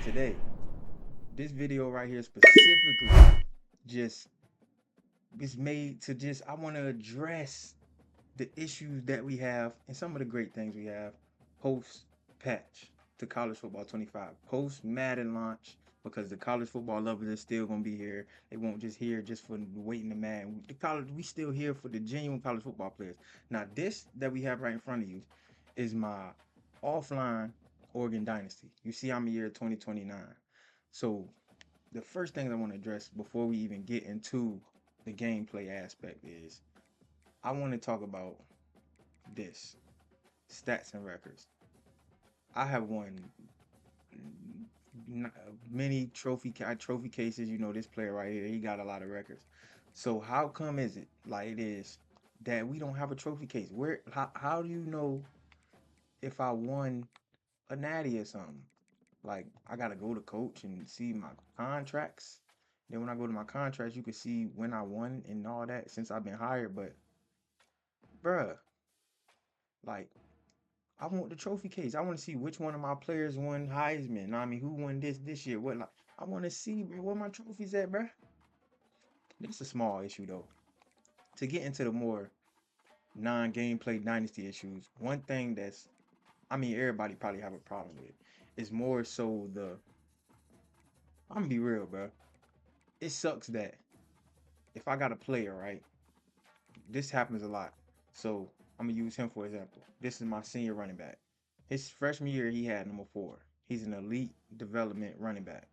Not today. This video right here specifically just is made to just I want to address the issues that we have and some of the great things we have post patch to college football 25, post Madden launch, because the college football lovers are still gonna be here. They won't just here just for waiting to Madden. The college we still here for the genuine college football players. Now this that we have right in front of you is my offline Oregon Dynasty. You see I'm a year 2029. So the first thing I want to address before we even get into the gameplay aspect is I want to talk about this stats and records. I have won many trophy cases. You know, this player right here, he got a lot of records. So how come is it like it is that we don't have a trophy case? How do you know if I won a natty or something? Like I gotta go to coach and see my contracts. Then when I go to my contracts, you can see when I won and all that since I've been hired. But bruh, like I want the trophy case. I want to see which one of my players won Heisman. I mean, who won this year? What like I want to see, bro, where my trophies at, bro. It's a small issue though. To get into the more non-gameplay dynasty issues, one thing that's I mean everybody probably have a problem with is more so the I'm gonna be real, bro. It sucks that if I got a player, right? This happens a lot. So I'm gonna use him for example. This is my senior running back. His freshman year, he had number 4. He's an elite development running back.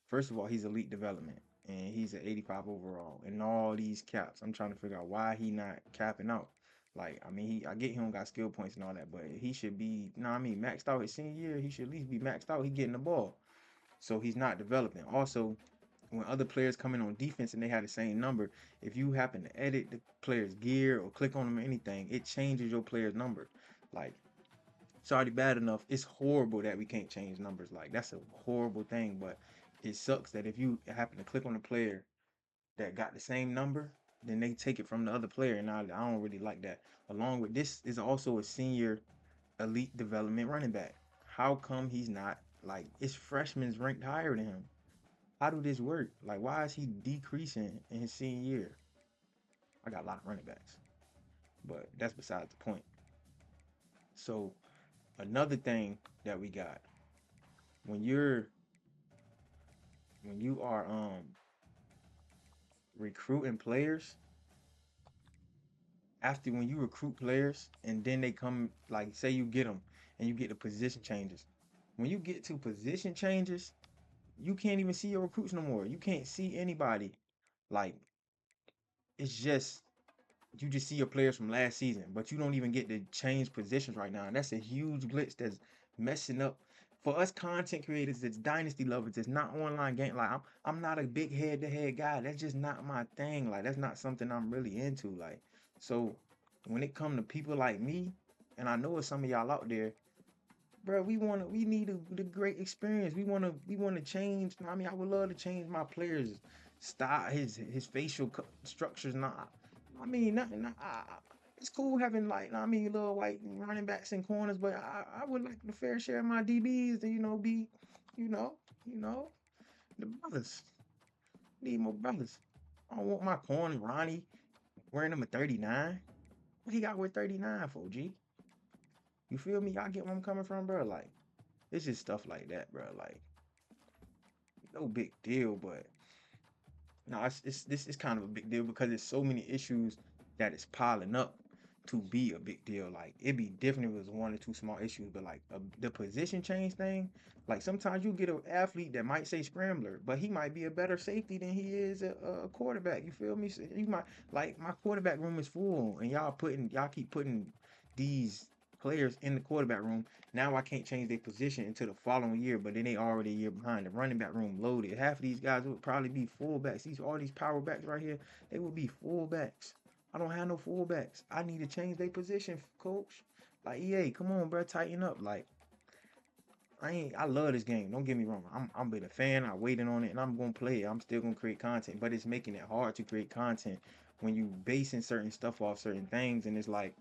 First of all, he's elite development, and he's an 85 overall. And all these caps, I'm trying to figure out why he not capping out. Like, I mean, I get he don't got skill points and all that, but he should be, maxed out his senior year. He should at least be maxed out. He getting the ball, so he's not developing. Also, when other players come in on defense and they have the same number, if you happen to edit the player's gear or click on them or anything, it changes your player's number. Like, it's already bad enough. It's horrible that we can't change numbers. Like, that's a horrible thing, but it sucks that if you happen to click on a player that got the same number, then they take it from the other player, and I don't really like that. Along with this is also a senior elite development running back. How come he's not like his freshman's ranked higher than him? How do this work? Like, why is he decreasing in his senior year? I got a lot of running backs, but that's besides the point. So another thing that we got when you're when you are recruiting players, after when you recruit players and then they come, like say you get them and you get the position changes. When you get to position changes, you can't even see your recruits no more. You can't see anybody. Like, it's just you just see your players from last season, but you don't even get to change positions right now. And that's a huge glitch that's messing up for us content creators. It's dynasty lovers. It's not online game. Like I'm not a big head to head guy. That's just not my thing. Like that's not something I'm really into. Like so, when it come to people like me, and I know it's some of y'all out there, bro, we need the great experience. We wanna change. I mean, I would love to change my players' style, his facial structures. Not, I mean, nothing. It's cool having like, I mean, little white running backs and corners, but I would like the fair share of my DBs to be, you know, you know, the brothers. Need more brothers. I don't want my corner Ronnie wearing number 39. What he got with 39 for, G? You feel me? Y'all get where I'm coming from, bro? Like, it's just stuff like that, bro. Like, no big deal, but no, it's this is kind of a big deal because there's so many issues that it's piling up to be a big deal. Like, it'd be different if it was one or two small issues, but like the position change thing, like sometimes you get an athlete that might say scrambler, but he might be a better safety than he is a quarterback. You feel me? So you might like my quarterback room is full, and y'all keep putting these players in the quarterback room. Now I can't change their position until the following year, but then they already a year behind. The running back room loaded. Half of these guys would probably be fullbacks. All these power backs right here, they would be fullbacks. I don't have no fullbacks. I need to change their position, coach. Like EA, come on, bro, tighten up. Like I love this game. Don't get me wrong. I'm been a fan. I waiting on it, and I'm gonna play it. I'm still gonna create content, but it's making it hard to create content when you basing certain stuff off certain things, and it's like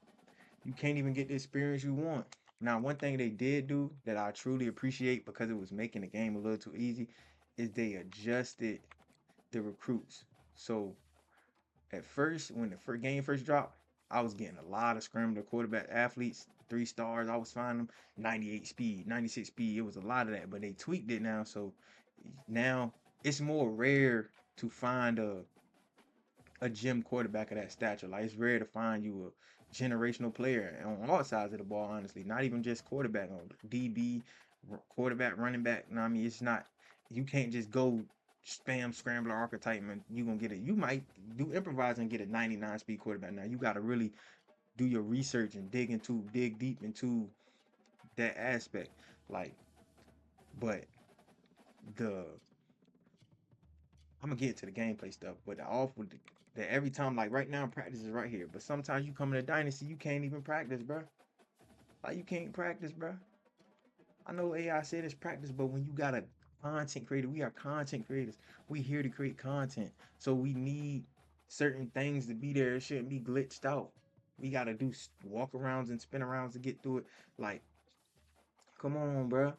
you can't even get the experience you want. Now, one thing they did do that I truly appreciate because it was making the game a little too easy is they adjusted the recruits. So at first, when the first game first dropped, I was getting a lot of scrambler quarterback athletes, 3 stars. I was finding them 98 speed, 96 speed. It was a lot of that, but they tweaked it now. So now it's more rare to find a gym quarterback of that stature. Like it's rare to find you a generational player on all sides of the ball, honestly. Not even just quarterback, on DB, quarterback, running back. No, I mean it's not. You can't just go spam scrambler archetype and you gonna get it. You might do improvise and get a 99 speed quarterback. Now you gotta really do your research and dig deep into that aspect. Like, but the I'm gonna get to the gameplay stuff, but that every time, like right now, practice is right here. But sometimes you come in a dynasty, you can't even practice, bro. Like you can't practice, bro. I know AI said it's practice, but when you got a content creator, we are content creators. We here to create content, so we need certain things to be there. It shouldn't be glitched out. We gotta do walk arounds and spin arounds to get through it. Like, come on, bro.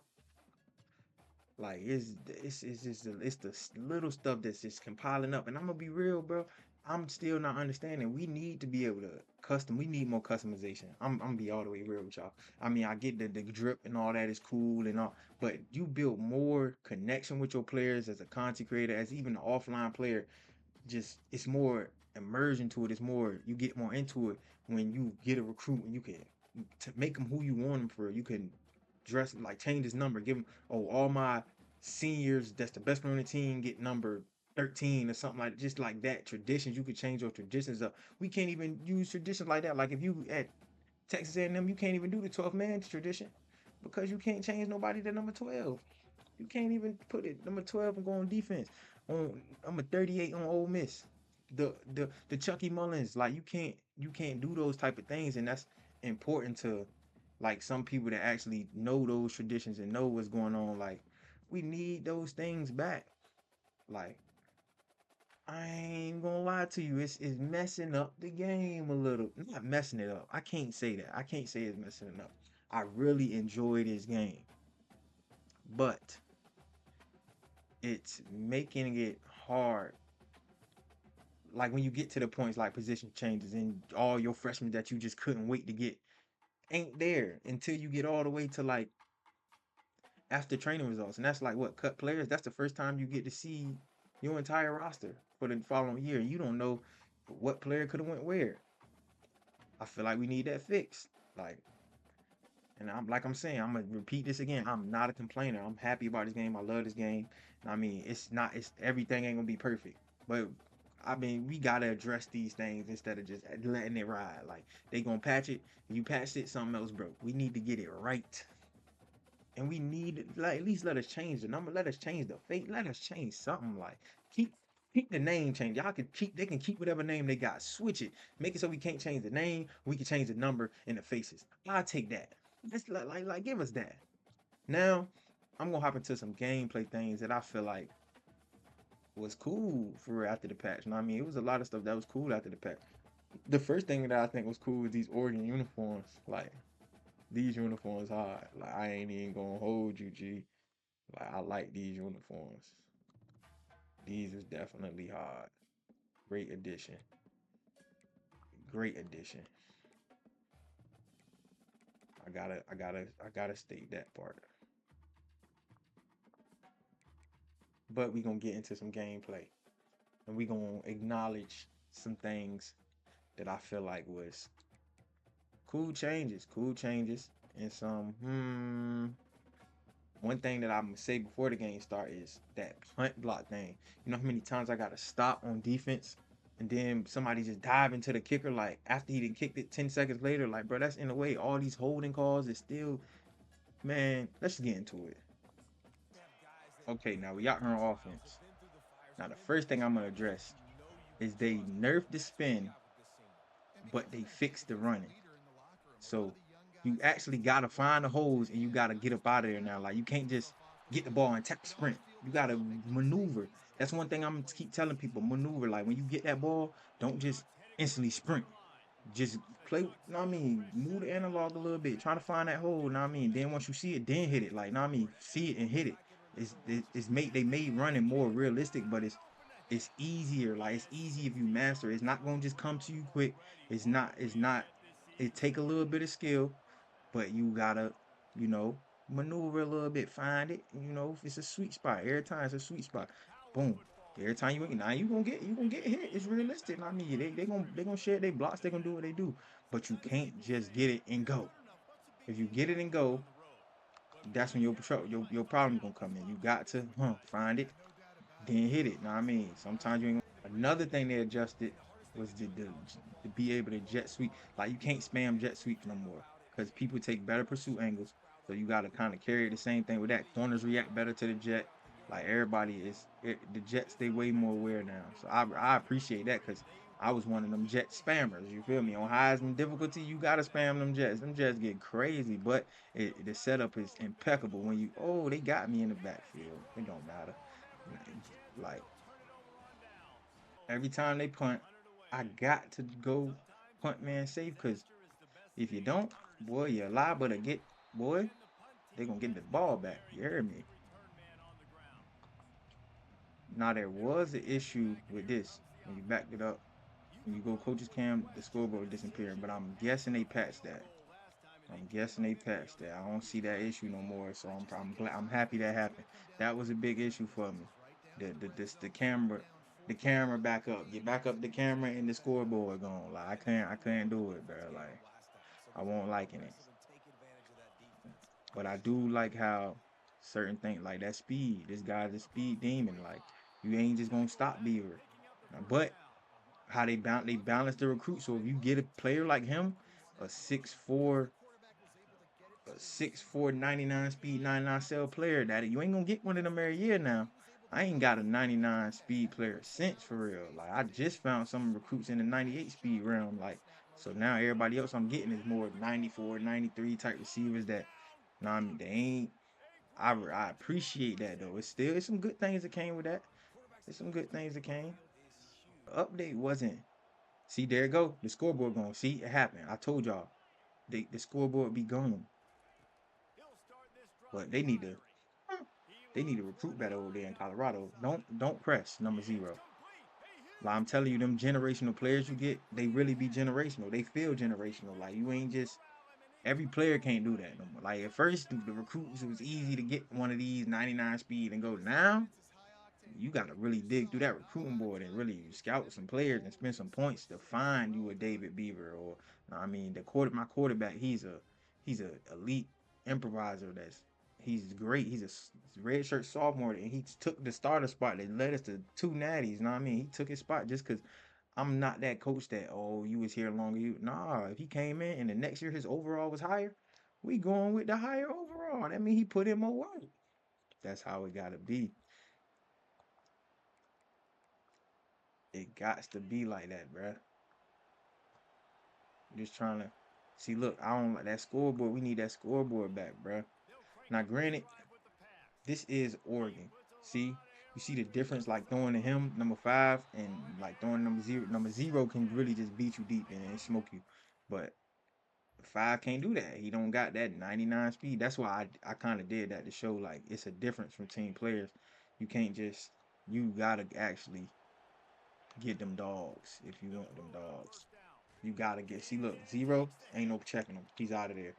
Like it's just it's the little stuff that's just compiling up. And I'm gonna be real, bro. I'm still not understanding. We need to be able to custom. We need more customization. I'm gonna be all the way real with y'all. I mean, I get the drip and all that is cool and all, but you build more connection with your players as a content creator, as even an offline player. Just it's more immersion to it. It's more you get more into it when you get a recruit and you can to make him who you want him for. You can dress like change his number, give him all my seniors that's the best player on the team get number 13 or something like just like that. Traditions you could change your traditions up. We can't even use traditions like that. Like if you at Texas A&M, you can't even do the 12 man tradition because you can't change nobody to number 12. You can't even put it number 12 and go on defense. On I'm a 38 on Ole Miss. The Chucky Mullins, like you can't do those type of things, and that's important to like some people that actually know those traditions and know what's going on. Like we need those things back. Like I ain't gonna lie to you, it's messing up the game a little. Not messing it up. I can't say that. I can't say it's messing it up. I really enjoy this game, but it's making it hard. Like when you get to the points like position changes and all your freshmen that you just couldn't wait to get ain't there until you get all the way to like after training results. And that's like what cut players. That's the first time you get to see your entire roster for the following year. You don't know what player could have went where. I feel like we need that fixed. Like, and I'm saying, I'm gonna repeat this again. I'm not a complainer. I'm happy about this game. I love this game. I mean, it's everything ain't gonna be perfect. But I mean, we gotta address these things instead of just letting it ride. Like they gonna patch it. You patched it, something else broke. We need to get it right. And we need like at least let us change the number, let us change the fate, let us change something. Like keep keep the name change. Y'all can keep they can keep whatever name they got. Switch it. Make it so we can't change the name. We can change the number and the faces. I'll take that. Let's like give us that. Now I'm gonna hop into some gameplay things that I feel like was cool for after the patch. You know what I mean? It was a lot of stuff that was cool after the patch. The first thing that I think was cool was these Oregon uniforms. Like these uniforms hard. Like I ain't even gonna hold you, G. Like I like these uniforms. These is definitely hard. Great addition. Great addition. I gotta state that part. But we gonna get into some gameplay. And we gonna acknowledge some things that I feel like was cool changes, and some one thing that I'm gonna say before the game start is that punt block thing. You know how many times I gotta stop on defense and then somebody just dive into the kicker like after he done kicked it 10 seconds later. Like, bro, that's in the way. All these holding calls is still, man. Let's get into it. Okay, now we got her on offense. Now the first thing I'm gonna address is they nerfed the spin, but they fixed the running. So you actually gotta find the holes and you gotta get up out of there now. Like you can't just get the ball and tap sprint. You gotta maneuver. That's one thing I'm gonna keep telling people. Maneuver. Like when you get that ball, don't just instantly sprint. Just play, know what I mean, move the analog a little bit, trying to find that hole, know what I mean. Then once you see it, then hit it. Like, know what I mean, see it and hit it. It's made they made running more realistic, but it's easier. Like it's easy if you master it. It's not gonna just come to you quick. It's not it take a little bit of skill, but you gotta, you know, maneuver a little bit, find it. You know, if it's a sweet spot. Every time it's a sweet spot. Boom. Every time now you gonna get hit. It's realistic. I mean, they gonna share their blocks. They gonna do what they do, but you can't just get it and go. If you get it and go, that's when your problem gonna come in. You got to find it, then hit it. Know what I mean? Sometimes you ain't another thing they adjusted was to be able to jet sweep. Like you can't spam jet sweeps no more because people take better pursuit angles. So you got to kind of carry the same thing with that. Corners react better to the jet. Like everybody the jets they way more aware now. So I appreciate that because I was one of them jet spammers. You feel me? On Heisman difficulty, you gotta spam them jets. Them jets get crazy, but the setup is impeccable. When they got me in the backfield. It don't matter. Like every time they punt, I got to go punt man safe because if you don't, boy, you're liable to get boy. They gonna get the ball back. You heard me? Now there was an issue with this when you backed it up. When you go coach's cam, the scoreboard disappearing. But I'm guessing they patched that. I'm guessing they patched that. I don't see that issue no more. So I'm glad I'm happy that happened. That was a big issue for me. The camera back up. You back up the camera and the scoreboard gone. Like I can't do it, bro. Like I won't liking it. But I do like how certain things like that speed. This guy's a speed demon. Like you ain't just gonna stop Beaver. But how they balance the recruit. So if you get a player like him, a 6'4", a 6'4", 99 speed, 99 cell player, that you ain't gonna get one of them every year now. I ain't got a 99 speed player since for real. Like I just found some recruits in the 98 speed realm. Like so now everybody else I'm getting is more 94, 93 type receivers that I mean they ain't I appreciate that though. It's some good things that came with that. There's some good things that came. The update wasn't. See, there you go. The scoreboard going. See, it happened. I told y'all. The scoreboard be gone. But they need to recruit better over there in Colorado. Don't press number 0. Like I'm telling you, them generational players you get, they really be generational. They feel generational. Like you ain't just every player can't do that no more. Like at first the recruits it was easy to get one of these 99 speed and go. Now you got to really dig through that recruiting board and really scout some players and spend some points to find you a David Beaver or I mean my quarterback he's a elite improviser he's great he's a red shirt sophomore and he took the starter spot that led us to 2 natties. You know what I mean? He took his spot just because I'm not that coach that you was here longer. If he came in and the next year his overall was higher, we going with the higher overall. That mean he put in more work. That's how it gotta be. It got to be like that, bruh. Just trying to see. Look, I don't like that scoreboard. We need that scoreboard back, bruh. Now, granted, this is Oregon. See, you see the difference, like throwing to him number 5 and like throwing number 0. Number 0 can really just beat you deep and smoke you, but 5 can't do that. He don't got that 99 speed. That's why I kind of did that to show like it's a difference from team players. You can't just you gotta actually get them dogs if you want them dogs. You gotta get. See, look, 0 ain't no checking him. He's out of there.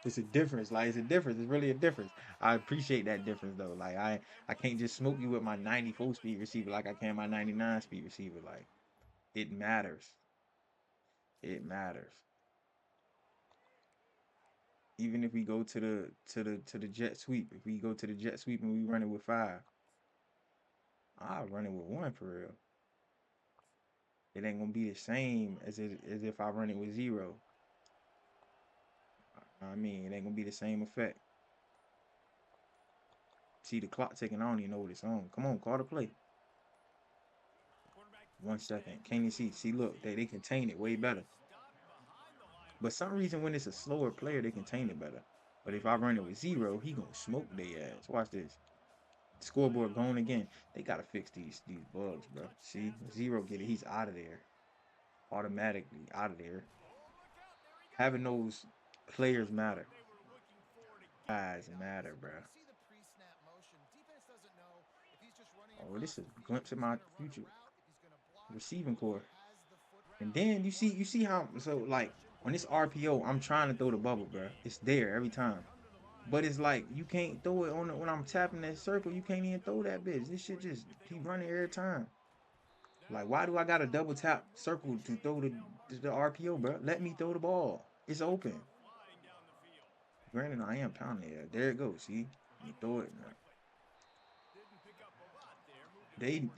It's a difference. Like it's a difference. It's really a difference. I appreciate that difference though. Like I can't just smoke you with my 94 speed receiver like I can my 99 speed receiver. Like it matters. It matters. Even if we go to the jet sweep, if we go to the jet sweep and we run it with 5, I'll run it with 1 for real. It ain't gonna be the same as if I run it with 0. I mean, it ain't gonna be the same effect. See the clock ticking. I don't even know what it's on. Come on, call the play. 1 second. Can't you see? See, look, they contain it way better. But some reason when it's a slower player, they contain it better. But if I run it with 0, he gonna smoke their ass. Watch this. Scoreboard going again. They gotta fix these bugs, bro. See, 0 get it. He's out of there. automatically out of there. Having those players matter. Guys matter, bro. Oh, this is a glimpse of my future receiving core. And then you see how so like on this RPO, I'm trying to throw the bubble, bro. It's there every time. But it's like you can't throw it on when I'm tapping that circle. You can't even throw that bitch. This shit just keep running every time. Like, why do I got to double tap circle to throw the RPO, bro? Let me throw the ball. It's open. Granted, I am pounding it. There it goes. See, you throw it. Now.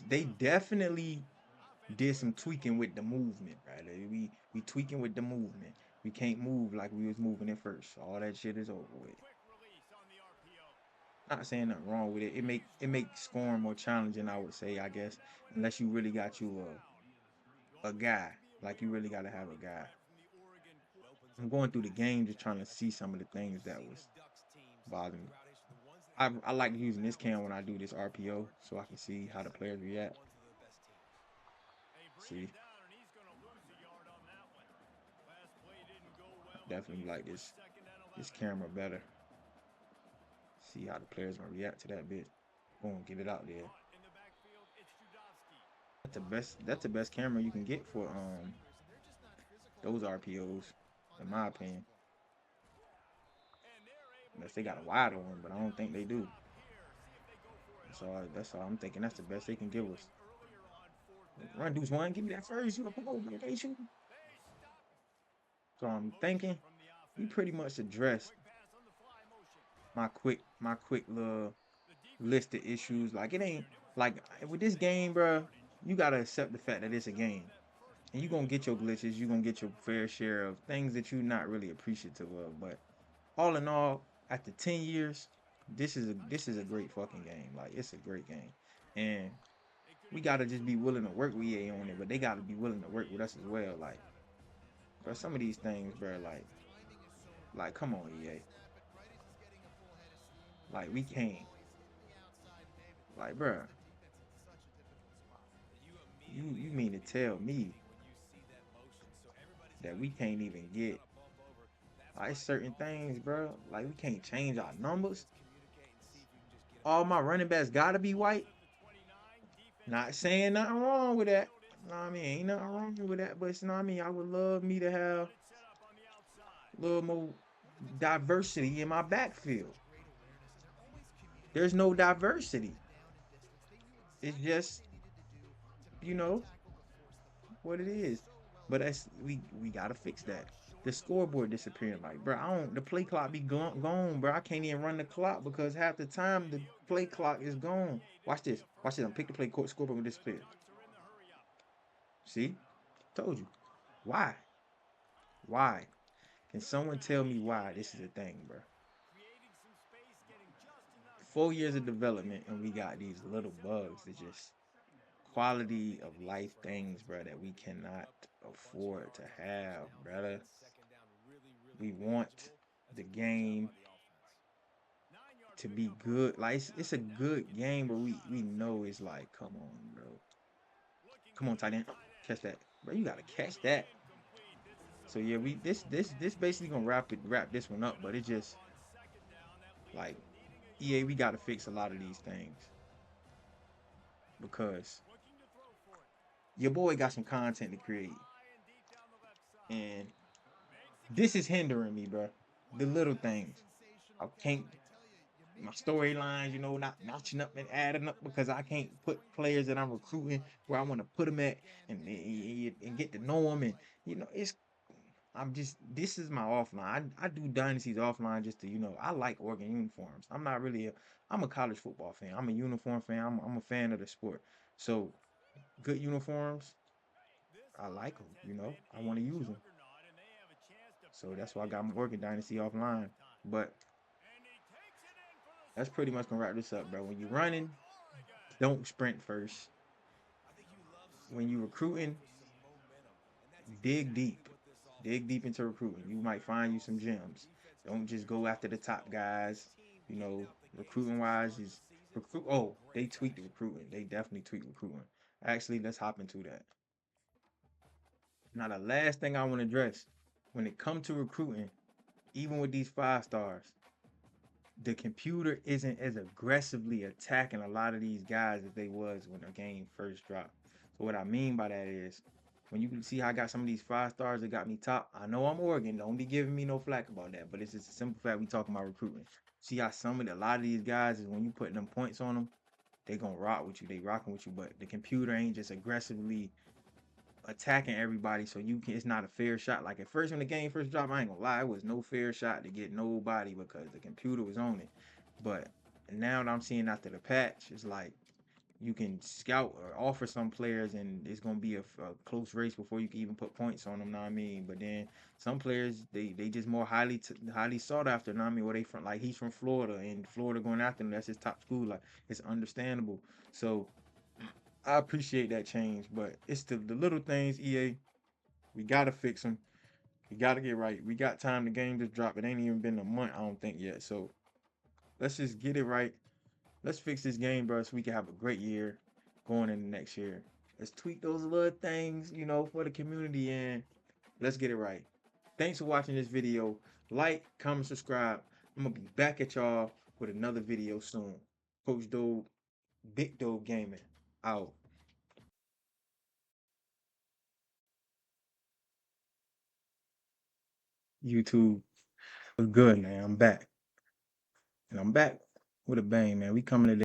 They definitely did some tweaking with the movement, right? We tweaking with the movement. We can't move like we was moving it first. All that shit is over with. Not saying nothing wrong with it. It make scoring more challenging, I would say, I guess, unless you really got you a guy. Like you really gotta have a guy. I'm going through the game just trying to see some of the things that was bothering me. I like using this cam when I do this RPO so I can see how the players react. See, definitely like this camera better. See how the players gonna react to that bit. Boom, get it out there. That's the best camera you can get for those RPOs, in my opinion. Unless they got a wider one, but I don't think they do. That's all I'm thinking. That's the best they can give us. Run deuce one, give me that first. You a pro, man. They shoot. So I'm thinking we pretty much addressed my quick little list of issues. Like it ain't like with this game, bro. You gotta accept the fact that it's a game, and you gonna get your glitches. You gonna get your fair share of things that you're not really appreciative of. But all in all, after 10 years, this is a great fucking game. Like it's a great game, and we gotta just be willing to work with EA on it. But they gotta be willing to work with us as well. Like, bro, some of these things, bro, like come on, EA. Like we can't. Like, bro, you mean to tell me that we can't even get like certain things, bro? Like we can't change our numbers. All my running backs gotta be white. Not saying nothing wrong with that. You know what I mean? Ain't nothing wrong with that, but you know what I mean? I would love me to have a little more diversity in my backfield. There's no diversity. It's just, you know, what it is. But that's we gotta fix that. The scoreboard disappearing, like, bro. I don't. The play clock be gone, bro. I can't even run the clock because half the time the play clock is gone. Watch this. Watch this. I'm pick the play court scoreboard with this player. See, told you. Why? Why? Can someone tell me why this is a thing, bro? 4 years of development and we got these little bugs that just quality of life things, bro, that we cannot afford to have, brother. We want the game to be good. Like it's a good game, but we know it's like, come on, bro. Come on, tight end. Catch that. Bro, you gotta catch that. So yeah, we this basically gonna wrap this one up, but it just like EA, we gotta fix a lot of these things because your boy got some content to create. And this is hindering me, bro. The little things. I can't my storylines, not notching up and adding up because I can't put players that I'm recruiting where I want to put them at and get to know them. And it's I'm just this is my offline. I do dynasties offline just to I like Oregon uniforms. I'm not really I'm a college football fan. I'm a uniform fan. I'm a fan of the sport. So good uniforms, I like them. I want to use them. So that's why I got my Oregon dynasty offline. But that's pretty much gonna wrap this up, bro. When you're running, don't sprint first. When you're recruiting, dig deep. Dig deep into recruiting. You might find you some gems. Don't just go after the top guys. Recruiting wise is recruit. Oh, they tweaked the recruiting. They definitely tweaked recruiting. Actually, let's hop into that. Now, the last thing I want to address when it comes to recruiting, even with these 5 stars, the computer isn't as aggressively attacking a lot of these guys as they was when the game first dropped. So what I mean by that is when you can see how I got some of these 5 stars that got me top. I know I'm Oregon. Don't be giving me no flack about that. But it's just a simple fact we talking about recruitment. See how a lot of these guys is when you putting them points on them, they gonna rock with you. They rocking with you. But the computer ain't just aggressively attacking everybody, so you can. It's not a fair shot. Like at first when the game first dropped, I ain't gonna lie, it was no fair shot to get nobody because the computer was on it. But now that I'm seeing after the patch, it's like you can scout or offer some players, and it's gonna be a close race before you can even put points on them. Know what I mean? But then some players they just more highly sought after. Know what I mean? Where they from? Like he's from Florida, and Florida going after him. That's his top school. Like it's understandable. So I appreciate that change, but it's the little things. EA, we gotta fix them. We gotta get right. We got time. The game just dropped. It ain't even been a month, I don't think yet. So let's just get it right. Let's fix this game, bro, so we can have a great year going into next year. Let's tweak those little things, for the community, and let's get it right. Thanks for watching this video. Like, comment, subscribe. I'm gonna be back at y'all with another video soon. Coach Doe, Big Doe Gaming, out. YouTube was good, man. I'm back. And I'm back with a bang, man. We coming today.